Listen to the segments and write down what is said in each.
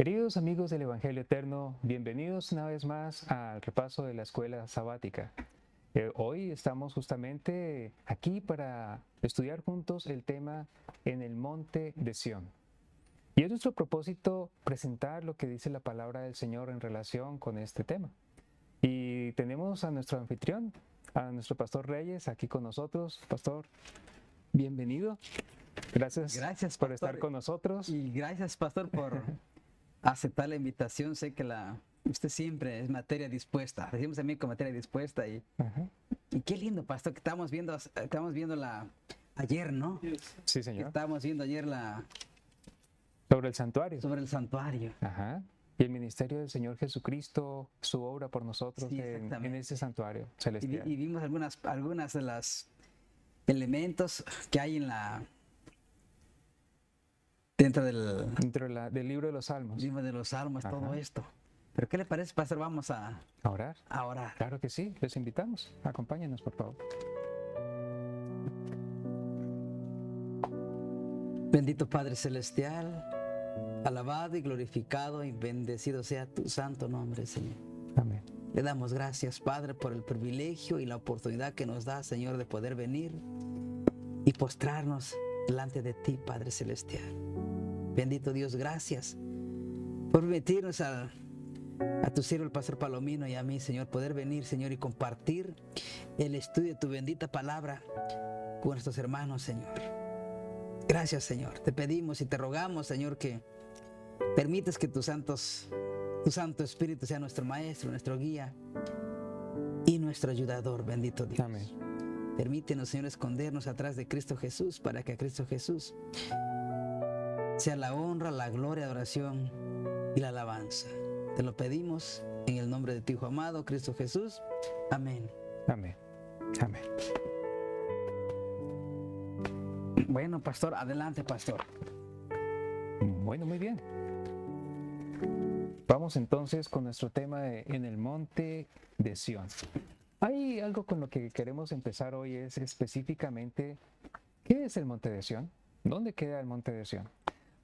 Queridos amigos del Evangelio Eterno, bienvenidos una vez más al repaso de la escuela sabática. Hoy estamos justamente aquí para estudiar juntos el tema en el monte de Sión. Y es nuestro propósito presentar lo que dice la palabra del Señor en relación con este tema. Y tenemos a nuestro anfitrión, a nuestro pastor Reyes, aquí con nosotros. Pastor, bienvenido. Gracias por pastor, estar con nosotros. Y gracias, pastor, por aceptar la invitación. Sé que usted siempre es materia dispuesta. Decimos a mí con materia dispuesta. Y qué lindo, pastor, que estábamos viendo ayer, ¿no? Sí, Que señor. estábamos viendo ayer Sobre el santuario. sobre el santuario. Ajá. Y el ministerio del Señor Jesucristo, su obra por nosotros Sí, en ese santuario Y celestial. vimos algunas de los elementos que hay dentro Dentro del libro de los Salmos. de los salmos, Ajá. todo esto. Pero ¿qué le parece, pastor? Vamos a ¿A orar? orar. Claro que sí, les invitamos. Acompáñenos, por favor. Bendito Padre Celestial, alabado y glorificado y bendecido sea tu santo nombre, Señor. Amén. Le damos gracias, Padre, por el privilegio y la oportunidad que nos da, Señor, de poder venir y postrarnos delante de ti, Padre Celestial. Bendito Dios, gracias por permitirnos a tu siervo, el pastor Palomino, y a mí, Señor, poder venir, Señor, y compartir el estudio de tu bendita palabra con nuestros hermanos, Señor. Gracias, Señor. Te pedimos y te rogamos, Señor, que permitas que tu Santo Espíritu sea nuestro maestro, nuestro guía y nuestro ayudador, bendito Dios. Amén. Permítenos, Señor, escondernos atrás de Cristo Jesús para que a Cristo Jesús sea la honra, la gloria, la adoración y la alabanza. Te lo pedimos en el nombre de tu Hijo amado, Cristo Jesús. Amén. Amén. Amén. Bueno, pastor, adelante, pastor. Bueno, muy bien. Vamos entonces con nuestro tema en el monte de Sión. Hay algo con lo que queremos empezar hoy, es específicamente, ¿qué es el monte de Sión? ¿Dónde queda el monte de Sión?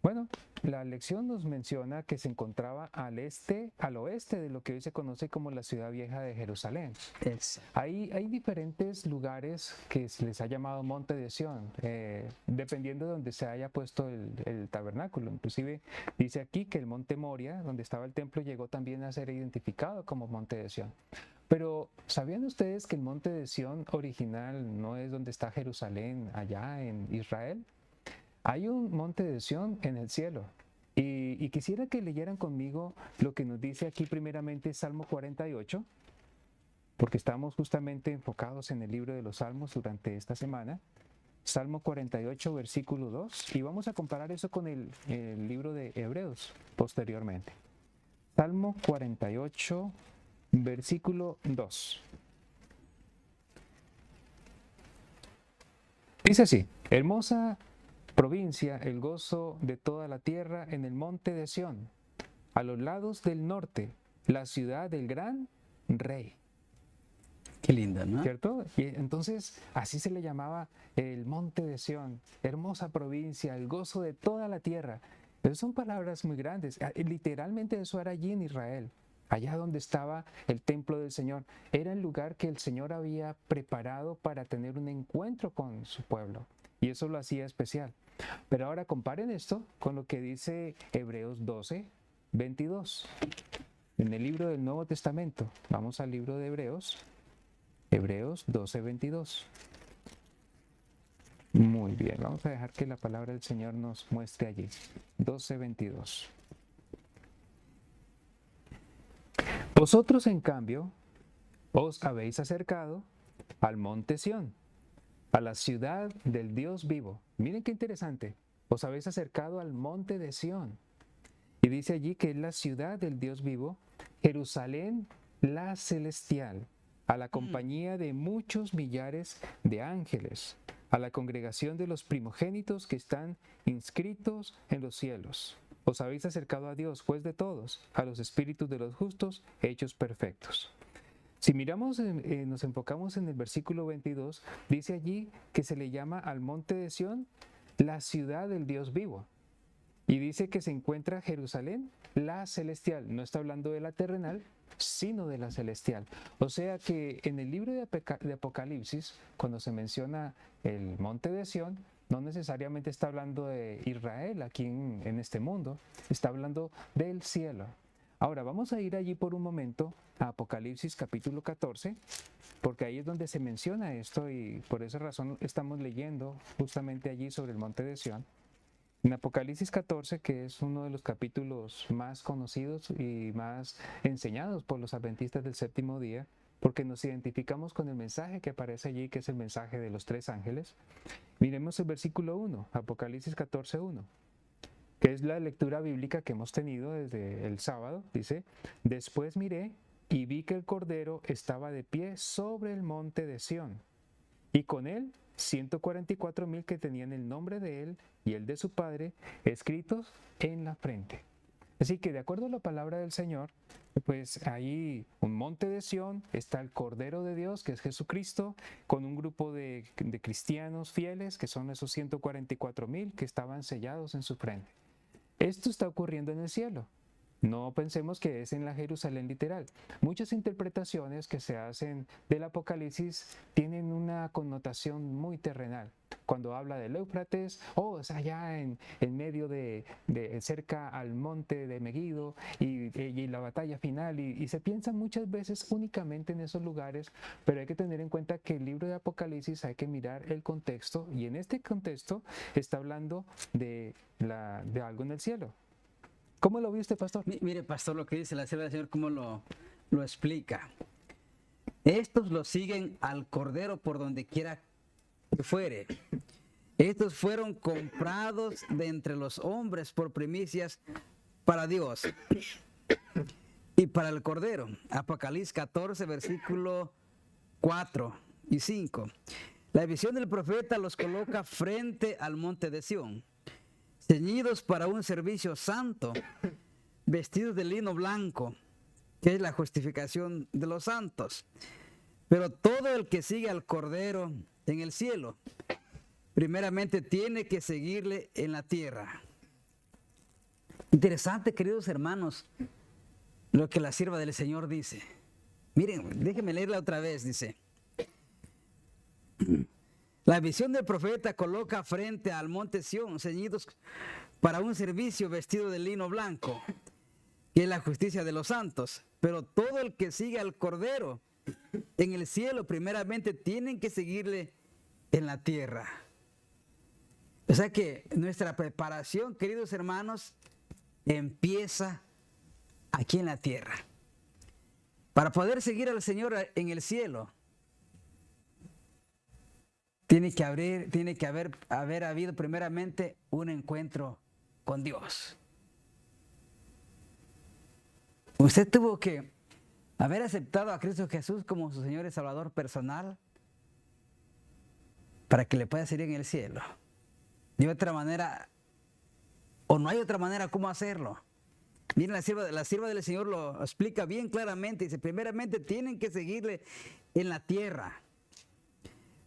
Bueno, la lección nos menciona que se encontraba al oeste de lo que hoy se conoce como la ciudad vieja de Jerusalén. Hay diferentes lugares que se les ha llamado monte de Sión, dependiendo de donde se haya puesto el tabernáculo. Inclusive dice aquí que el monte Moria, donde estaba el templo, llegó también a ser identificado como monte de Sión. Pero ¿sabían ustedes que el monte de Sión original no es donde está Jerusalén, allá en Israel? Hay un monte de Sión en el cielo. Y quisiera que leyeran conmigo lo que nos dice aquí primeramente Salmo 48, porque estamos justamente enfocados en el libro de los Salmos durante esta semana. Salmo 48, versículo 2, y vamos a comparar eso con el libro de Hebreos posteriormente. Salmo 48, versículo 2. Dice así: hermosa provincia, el gozo de toda la tierra en el monte de Sión, a los lados del norte, la ciudad del gran rey. Qué lindo, ¿no? ¿Cierto? Y entonces así se le llamaba el monte de Sión, hermosa provincia, el gozo de toda la tierra. Pero son palabras muy grandes. Literalmente eso era allí en Israel, allá donde estaba el templo del Señor. Era el lugar que el Señor había preparado para tener un encuentro con su pueblo. Y eso lo hacía especial. Pero ahora comparen esto con lo que dice Hebreos 12, 22. En el libro del Nuevo Testamento. Vamos al libro de Hebreos. Hebreos 12, 22. Muy bien, vamos a dejar que la palabra del Señor nos muestre allí. 12, 22. Vosotros, en cambio, os habéis acercado al monte Sión, a la ciudad del Dios vivo. Miren qué interesante. Os habéis acercado al monte de Sión. Y dice allí que es la ciudad del Dios vivo, Jerusalén la celestial, a la compañía de muchos millares de ángeles, a la congregación de los primogénitos que están inscritos en los cielos. Os habéis acercado a Dios, juez de todos, a los espíritus de los justos, hechos perfectos. Si miramos, nos enfocamos en el versículo 22, dice allí que se le llama al monte de Sión la ciudad del Dios vivo. Y dice que se encuentra Jerusalén, la celestial. No está hablando de la terrenal, sino de la celestial. O sea que en el libro de Apocalipsis, cuando se menciona el monte de Sión, no necesariamente está hablando de Israel aquí en este mundo, está hablando del cielo. Ahora vamos a ir allí por un momento a Apocalipsis capítulo 14, porque ahí es donde se menciona esto y por esa razón estamos leyendo justamente allí sobre el monte de Sión. En Apocalipsis 14, que es uno de los capítulos más conocidos y más enseñados por los adventistas del séptimo día, porque nos identificamos con el mensaje que aparece allí, que es el mensaje de los tres ángeles. Miremos el versículo 1, Apocalipsis 14, 1, que es la lectura bíblica que hemos tenido desde el sábado. Dice: después miré y vi que el Cordero estaba de pie sobre el monte de Sión, y con él 144,000 que tenían el nombre de él y el de su padre escritos en la frente. Así que de acuerdo a la palabra del Señor, pues ahí un monte de Sión, está el Cordero de Dios, que es Jesucristo, con un grupo de cristianos fieles, que son esos 144,000 que estaban sellados en su frente. Esto está ocurriendo en el cielo. No pensemos que es en la Jerusalén literal. Muchas interpretaciones que se hacen del Apocalipsis tienen una connotación muy terrenal. Cuando habla del Éufrates, es allá en medio de cerca al monte de Megido y la batalla final. Y se piensa muchas veces únicamente en esos lugares, pero hay que tener en cuenta que el libro de Apocalipsis hay que mirar el contexto, y en este contexto está hablando de algo en el cielo. ¿Cómo lo viste, pastor? Mire, pastor, lo que dice la sierva del Señor, cómo lo explica. Estos lo siguen al Cordero por donde quiera que fuere. Estos fueron comprados de entre los hombres por primicias para Dios y para el Cordero. Apocalipsis 14, versículo 4 y 5. La visión del profeta los coloca frente al monte de Sión, ceñidos para un servicio santo, vestidos de lino blanco, que es la justificación de los santos. Pero todo el que sigue al Cordero en el cielo, primeramente tiene que seguirle en la tierra. Interesante, queridos hermanos, lo que la sierva del Señor dice. Miren, déjenme leerla otra vez, dice: la visión del profeta coloca frente al monte Sión, ceñidos para un servicio, vestido de lino blanco, que es la justicia de los santos. Pero todo el que sigue al Cordero en el cielo, primeramente tienen que seguirle en la tierra. O sea que nuestra preparación, queridos hermanos, empieza aquí en la tierra. Para poder seguir al Señor en el cielo, tiene que haber habido primeramente un encuentro con Dios. Usted tuvo que haber aceptado a Cristo Jesús como su Señor y Salvador personal para que le pueda servir en el cielo. De otra manera, o no hay otra manera cómo hacerlo. Miren, la sierva del Señor lo explica bien claramente. Dice: primeramente tienen que seguirle en la tierra.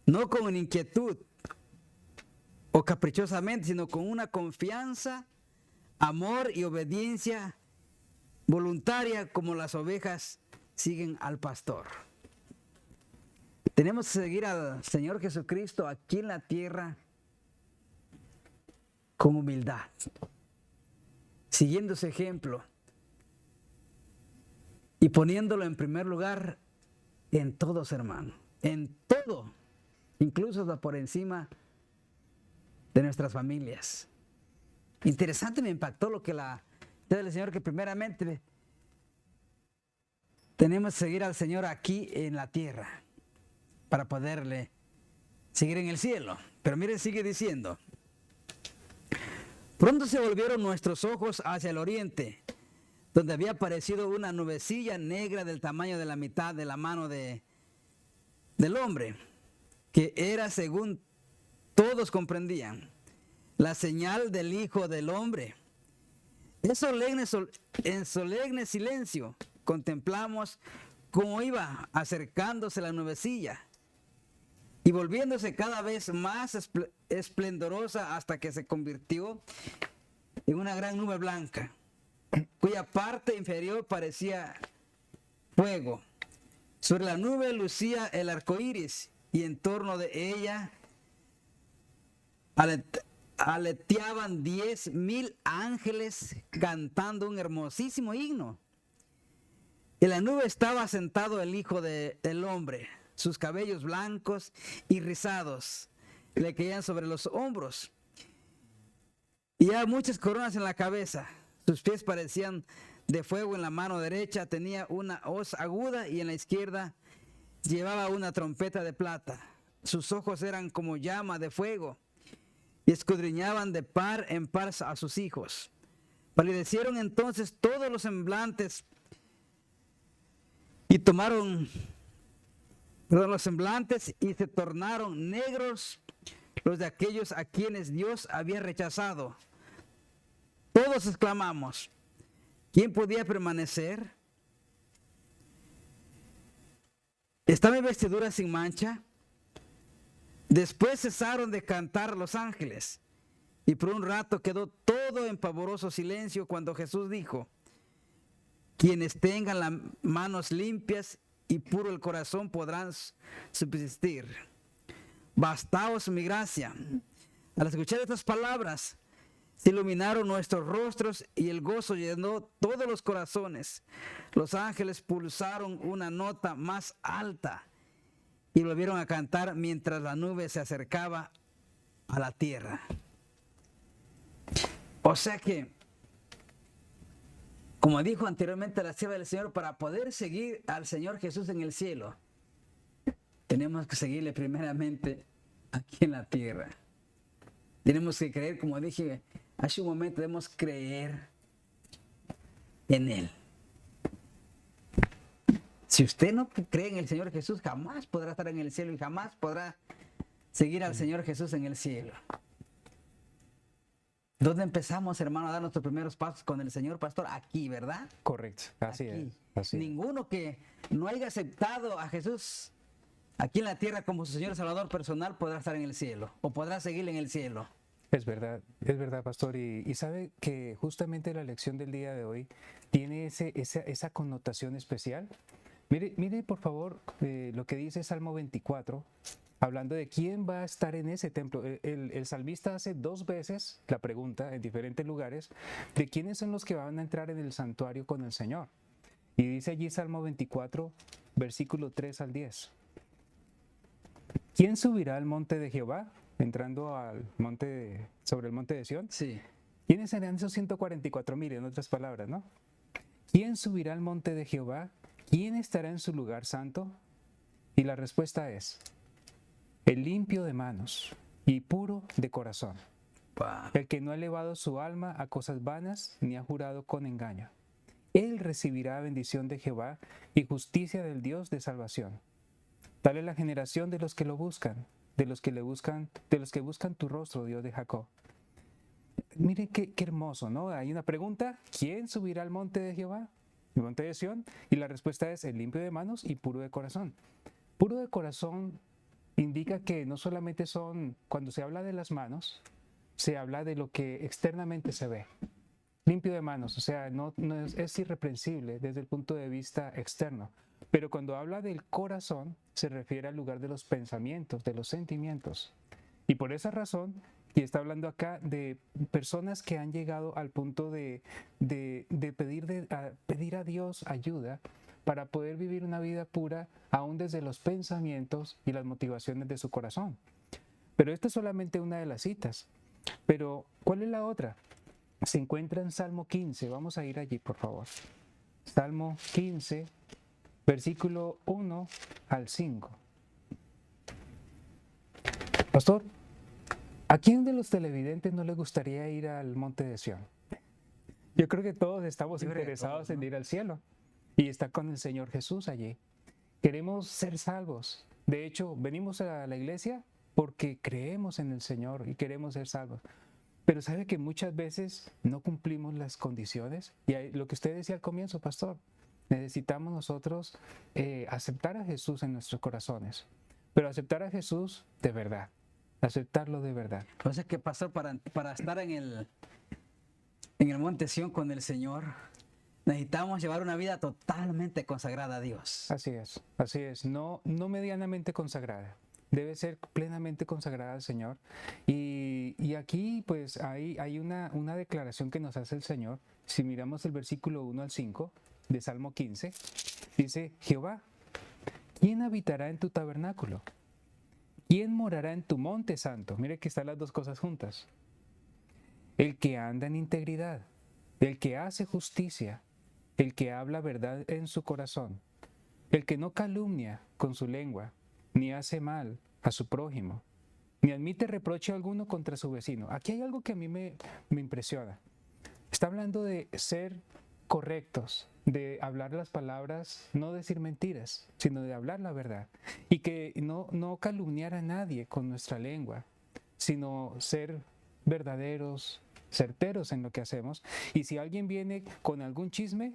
No con inquietud o caprichosamente, sino con una confianza, amor y obediencia voluntaria, como las ovejas siguen al pastor. Tenemos que seguir al Señor Jesucristo aquí en la tierra con humildad, siguiendo su ejemplo y poniéndolo en primer lugar en todos, hermano, en todo, incluso por encima de nuestras familias. Interesante, me impactó lo que la del Señor, que primeramente tenemos que seguir al Señor aquí en la tierra para poderle seguir en el cielo. Pero miren, sigue diciendo: pronto se volvieron nuestros ojos hacia el oriente, donde había aparecido una nubecilla negra del tamaño de la mitad de la mano del hombre, que era, según todos comprendían, la señal del Hijo del Hombre. En solemne silencio contemplamos cómo iba acercándose la nubecilla y volviéndose cada vez más esplendorosa hasta que se convirtió en una gran nube blanca, cuya parte inferior parecía fuego. Sobre la nube lucía el arco iris, y en torno de ella aleteaban 10,000 ángeles cantando un hermosísimo himno. En la nube estaba sentado el Hijo del Hombre. Sus cabellos blancos y rizados le caían sobre los hombros, y había muchas coronas en la cabeza. Sus pies parecían de fuego. En la mano derecha tenía una hoz aguda, y en la izquierda llevaba una trompeta de plata. Sus ojos eran como llama de fuego, y escudriñaban de par en par a sus hijos. Palidecieron entonces todos los semblantes, y tomaron los semblantes, y se tornaron negros los de aquellos a quienes Dios había rechazado. Todos exclamamos: ¿quién podía permanecer? ¿Está mi vestidura sin mancha? Después cesaron de cantar los ángeles, y por un rato quedó todo en pavoroso silencio cuando Jesús dijo: quienes tengan las manos limpias y puro el corazón podrán subsistir. Bastaos mi gracia. Al escuchar estas palabras, se iluminaron nuestros rostros, y el gozo llenó todos los corazones. Los ángeles pulsaron una nota más alta y volvieron a cantar mientras la nube se acercaba a la tierra. O sea que, como dijo anteriormente la sierva del Señor, para poder seguir al Señor Jesús en el cielo, tenemos que seguirle primeramente aquí en la tierra. Tenemos que creer, como dije hace un momento, debemos creer en Él. Si usted no cree en el Señor Jesús, jamás podrá estar en el cielo y jamás podrá seguir al Señor Jesús en el cielo. ¿Dónde empezamos, hermano, a dar nuestros primeros pasos con el Señor, pastor? Aquí, ¿verdad? Correcto, así Aquí. es. Ninguno que no haya aceptado a Jesús aquí en la tierra como su Señor y Salvador personal podrá estar en el cielo, o podrá seguir en el cielo. Es verdad, pastor. Y sabe que justamente la lección del día de hoy tiene esa connotación especial. Mire por favor lo que dice Salmo 24, hablando de quién va a estar en ese templo. El salmista hace 2 veces la pregunta en diferentes lugares de quiénes son los que van a entrar en el santuario con el Señor. Y dice allí Salmo 24, versículo 3 al 10. ¿Quién subirá al monte de Jehová? Entrando sobre el monte de Sión. Sí. ¿Quiénes serán esos 144,000, en otras palabras, no? ¿Quién subirá al monte de Jehová? ¿Quién estará en su lugar santo? Y la respuesta es: el limpio de manos y puro de corazón, el que no ha elevado su alma a cosas vanas, ni ha jurado con engaño. Él recibirá bendición de Jehová y justicia del Dios de salvación. Tal es la generación de los que lo buscan, de los que buscan tu rostro, Dios de Jacob. Miren qué hermoso, ¿no? Hay una pregunta: ¿quién subirá al monte de Jehová? El monte de Sión. Y la respuesta es: el limpio de manos y puro de corazón. Puro de corazón indica que no solamente cuando se habla de las manos, se habla de lo que externamente se ve. Limpio de manos, o sea, es irreprensible desde el punto de vista externo. Pero cuando habla del corazón, se refiere al lugar de los pensamientos, de los sentimientos. Y por esa razón, y está hablando acá de personas que han llegado al punto de pedir a Dios ayuda para poder vivir una vida pura, aún desde los pensamientos y las motivaciones de su corazón. Pero esta es solamente una de las citas. Pero, ¿cuál es la otra? Se encuentra en Salmo 15. Vamos a ir allí, por favor. Salmo 15, versículo 1 al 5. Pastor, ¿a quién de los televidentes no le gustaría ir al monte de Sión? Yo creo que todos estamos interesados en ir al cielo y estar con el Señor Jesús allí. Queremos ser salvos. De hecho, venimos a la iglesia porque creemos en el Señor y queremos ser salvos. Pero ¿sabe que muchas veces no cumplimos las condiciones? Y lo que usted decía al comienzo, pastor, necesitamos nosotros aceptar a Jesús en nuestros corazones. Pero aceptar a Jesús de verdad. Aceptarlo de verdad. O sea que, pastor, para estar en en el monte Sión con el Señor, necesitamos llevar una vida totalmente consagrada a Dios. Así es, no medianamente consagrada, debe ser plenamente consagrada al Señor. Y aquí pues hay una declaración que nos hace el Señor. Si miramos el versículo 1 al 5 de Salmo 15, dice: Jehová, ¿quién habitará en tu tabernáculo? ¿Quién morará en tu monte santo? Mire que están las dos cosas juntas. El que anda en integridad, el que hace justicia, el que habla verdad en su corazón, el que no calumnia con su lengua, ni hace mal a su prójimo, ni admite reproche alguno contra su vecino. Aquí hay algo que a mí me impresiona. Está hablando de ser correctos, de hablar las palabras, no decir mentiras, sino de hablar la verdad. Y que no calumniar a nadie con nuestra lengua, sino ser verdaderos, certeros en lo que hacemos. Y si alguien viene con algún chisme,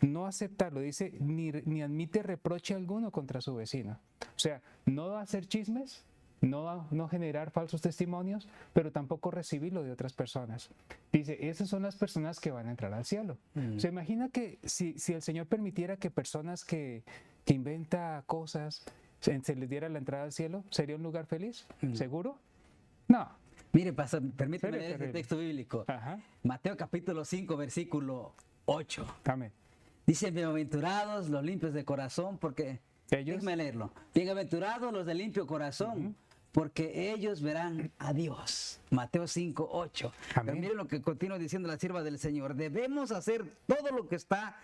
no aceptarlo. Dice, ni admite reproche alguno contra su vecino. O sea, no hacer chismes, no generar falsos testimonios, pero tampoco recibirlo de otras personas. Dice, esas son las personas que van a entrar al cielo. Se imagina que si el Señor permitiera que personas que inventa cosas se les diera la entrada al cielo, ¿sería un lugar feliz? ¿Seguro? No. Mire, pastor, permítame leer este texto bíblico. Ajá. Mateo capítulo 5, versículo 8. Amén. Dice, bienaventurados los limpios de corazón, porque... Ellos. Déjame leerlo. Bienaventurados los de limpio corazón, porque ellos verán a Dios. Mateo 5, 8. Pero miren lo que continúa diciendo la sierva del Señor. Debemos hacer todo lo que está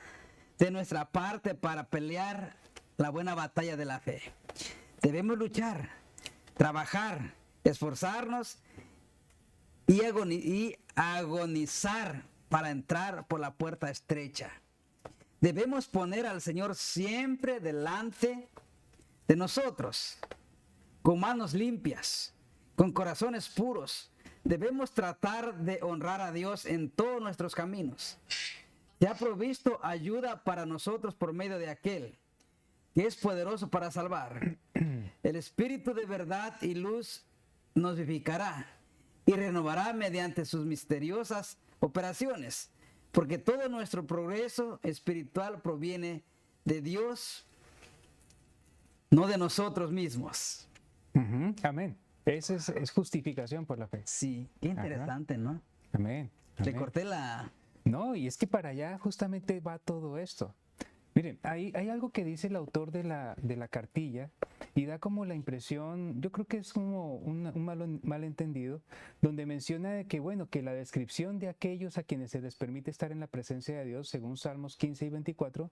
de nuestra parte para pelear la buena batalla de la fe. Debemos trabajar, esforzarnos y agonizar para entrar por la puerta estrecha. Debemos poner al Señor siempre delante de nosotros, con manos limpias, con corazones puros. Debemos tratar de honrar a Dios en todos nuestros caminos. Se ha provisto ayuda para nosotros por medio de aquel que es poderoso para salvar. El Espíritu de verdad y luz nos vivificará y renovará mediante sus misteriosas operaciones, porque todo nuestro progreso espiritual proviene de Dios, no de nosotros mismos. Amén. Esa es justificación por la fe. Sí, qué interesante, ¿no? Amén. Le corté la... No, y es que para allá justamente va todo esto. Miren, hay algo que dice el autor de la cartilla y da como la impresión, yo creo que es como un malentendido, donde menciona de que, bueno, que la descripción de aquellos a quienes se les permite estar en la presencia de Dios, según Salmos 15 y 24,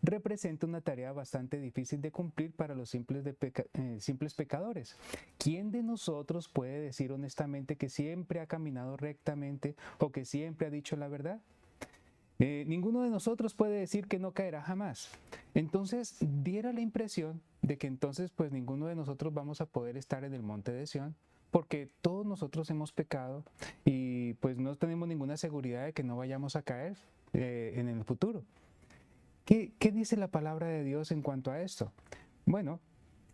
representa una tarea bastante difícil de cumplir para los simples pecadores. ¿Quién de nosotros puede decir honestamente que siempre ha caminado rectamente o que siempre ha dicho la verdad? Ninguno de nosotros puede decir que no caerá jamás. Entonces, diera la impresión de que entonces pues ninguno de nosotros vamos a poder estar en el monte de Sión, porque todos nosotros hemos pecado y pues no tenemos ninguna seguridad de que no vayamos a caer en el futuro. ¿Qué dice la palabra de Dios en cuanto a esto? Bueno,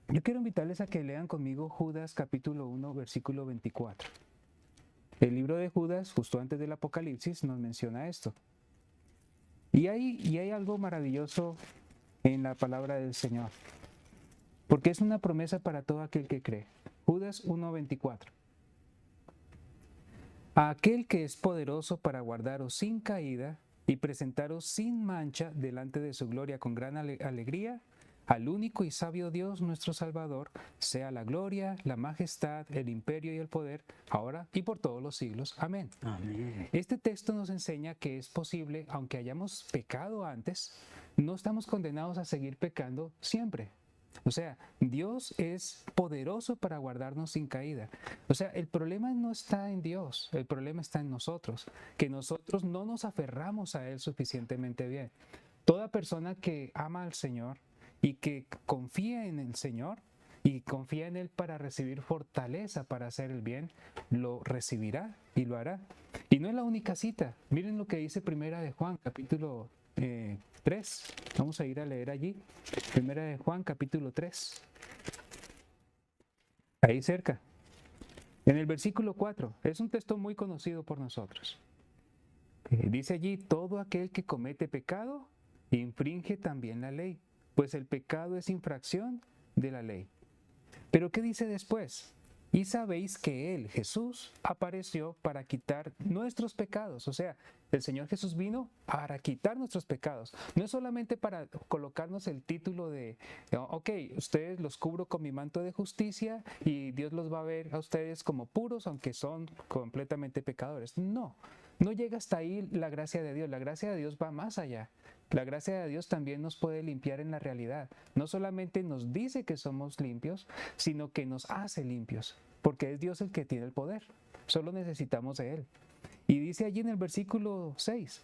yo quiero invitarles a que lean conmigo Judas capítulo 1, versículo 24. El libro de Judas, justo antes del Apocalipsis, nos menciona esto. Y hay algo maravilloso en la palabra del Señor, porque es una promesa para todo aquel que cree. Judas 1:24. A aquel que es poderoso para guardaros sin caída y presentaros sin mancha delante de su gloria con gran alegría, al único y sabio Dios nuestro Salvador, sea la gloria, la majestad, el imperio y el poder, ahora y por todos los siglos. Amén. Amén. Este texto nos enseña que es posible, aunque hayamos pecado antes, no estamos condenados a seguir pecando siempre. O sea, Dios es poderoso para guardarnos sin caída. O sea, el problema no está en Dios, el problema está en nosotros, que nosotros no nos aferramos a Él suficientemente bien. Toda persona que ama al Señor y que confía en el Señor y confía en Él para recibir fortaleza para hacer el bien, lo recibirá y lo hará. Y no es la única cita. Miren lo que dice Primera de Juan, capítulo 3. Vamos a ir a leer allí. Primera de Juan, capítulo 3. Ahí cerca. En el versículo 4. Es un texto muy conocido por nosotros. Dice allí, todo aquel que comete pecado infringe también la ley, pues el pecado es infracción de la ley. Pero ¿qué dice después? Y sabéis que Él, Jesús, apareció para quitar nuestros pecados. O sea, el Señor Jesús vino para quitar nuestros pecados. No es solamente para colocarnos el título de, ok, ustedes los cubro con mi manto de justicia y Dios los va a ver a ustedes como puros, aunque son completamente pecadores. No, no llega hasta ahí la gracia de Dios. La gracia de Dios va más allá. La gracia de Dios también nos puede limpiar en la realidad. No solamente nos dice que somos limpios, sino que nos hace limpios, porque es Dios el que tiene el poder. Solo necesitamos de Él. Y dice allí en el versículo 6,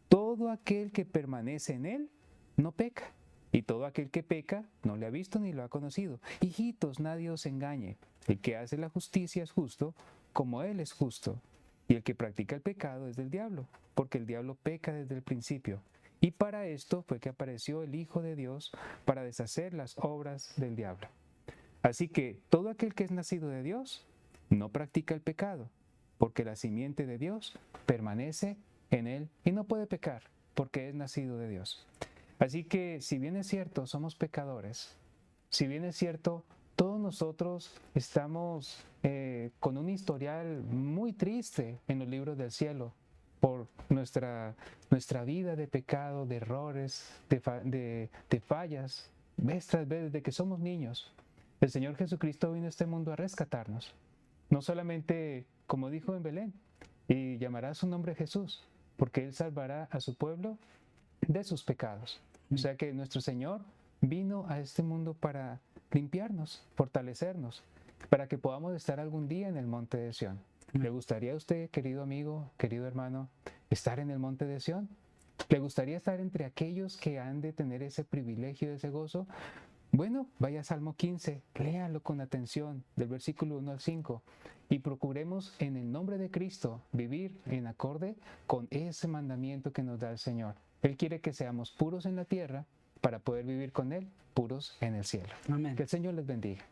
todo aquel que permanece en Él no peca, y todo aquel que peca no le ha visto ni lo ha conocido. Hijitos, nadie os engañe. El que hace la justicia es justo, como Él es justo. Y el que practica el pecado es del diablo, porque el diablo peca desde el principio. Y para esto fue que apareció el Hijo de Dios, para deshacer las obras del diablo. Así que todo aquel que es nacido de Dios no practica el pecado, porque la simiente de Dios permanece en él y no puede pecar, porque es nacido de Dios. Así que si bien es cierto, somos pecadores, si bien es cierto, todos nosotros estamos con un historial muy triste en los libros del cielo, por nuestra vida de pecado, de errores, de fallas, vez tras vez, desde que somos niños. El Señor Jesucristo vino a este mundo a rescatarnos. No solamente, como dijo en Belén, y llamará su nombre Jesús, porque Él salvará a su pueblo de sus pecados. O sea que nuestro Señor vino a este mundo para limpiarnos, fortalecernos, para que podamos estar algún día en el monte de Sión. ¿Le gustaría a usted, querido amigo, querido hermano, estar en el monte de Sión? ¿Le gustaría estar entre aquellos que han de tener ese privilegio, ese gozo? Bueno, vaya a Salmo 15, léalo con atención, del versículo 1 al 5, y procuremos en el nombre de Cristo vivir en acorde con ese mandamiento que nos da el Señor. Él quiere que seamos puros en la tierra para poder vivir con Él, puros en el cielo. Amén. Que el Señor les bendiga.